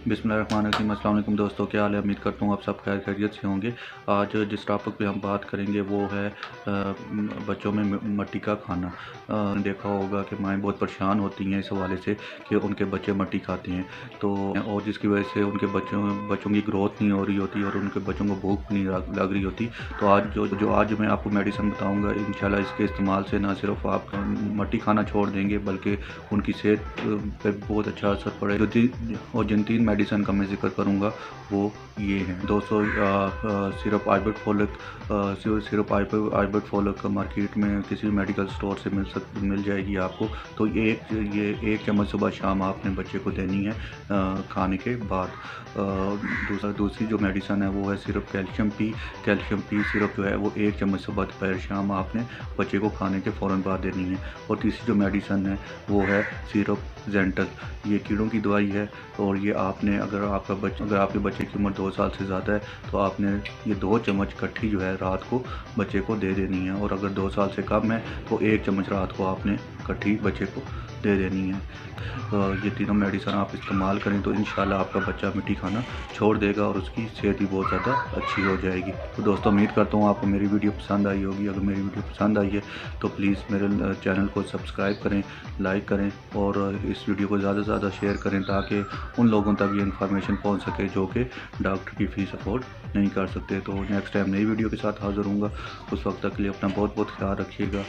बिस्मिल्लाहिर्रहमानिर्रहीम। अस्सलाम वालेकुम दोस्तों, क्या हाल है? उम्मीद करता हूँ आप सब खैर खैरियत से होंगे। आज जिस टॉपिक पे हम बात करेंगे वो है बच्चों में मट्टी का खाना। देखा होगा कि माएँ बहुत परेशान होती हैं इस हवाले से कि उनके बच्चे मट्टी खाते हैं, तो और जिसकी वजह से उनके बच्चों की ग्रोथ नहीं हो रही होती और उनके बच्चों को भूख नहीं लग रही होती। तो आज मैं आपको मेडिसिन बताऊँगा, इंशाल्लाह इसके इस्तेमाल से ना सिर्फ आप मट्टी खाना छोड़ देंगे बल्कि उनकी सेहत पे बहुत अच्छा असर पड़ेगा। और जिन 3 मेडिसिन का मैं जिक्र करूँगा वो ये हैं दोस्तों। सिरप आइबर्ट फॉलिक का मार्केट में किसी भी मेडिकल स्टोर से मिल जाएगी आपको। तो ये एक चम्मच सुबह शाम आपने बच्चे को देनी है खाने के बाद। दूसरी जो मेडिसिन है वो है सिरप कैल्शियम पी सिरप जो है वो 1 चम्मच सुबह दोपहर शाम आपने बच्चे को खाने के फ़ौरन बाद देनी है। और तीसरी जो मेडिसिन है वो है सिरप जेंटल। ये कीड़ों की दवाई है और ये आपने अगर आपके बच्चे की उम्र 2 साल से ज़्यादा है तो आपने ये 2 चम्मच इकट्ठी जो है रात को बच्चे को दे देनी है। और अगर 2 साल से कम है तो 1 चम्मच रात को आपने इकट्ठी बच्चे को दे देनी है। ये तीनों मेडिसिन आप इस्तेमाल करें तो इंशाल्लाह आपका बच्चा मिट्टी खाना छोड़ देगा और उसकी सेहत भी बहुत ज़्यादा अच्छी हो जाएगी। तो दोस्तों, उम्मीद करता हूँ आपको मेरी वीडियो पसंद आई होगी। अगर मेरी वीडियो पसंद आई है तो प्लीज़ मेरे चैनल को सब्सक्राइब करें, लाइक करें और इस वीडियो को ज़्यादा से ज़्यादा शेयर करें ताकि उन लोगों तक ये इन्फॉर्मेशन पहुँच सके जो कि डॉक्टर की फ़ीस अफोर्ड नहीं कर सकते। तो नेक्स्ट टाइम नई वीडियो के साथ हाज़िर होऊंगा। उस वक्त तक के लिए अपना बहुत बहुत ख्याल रखिएगा।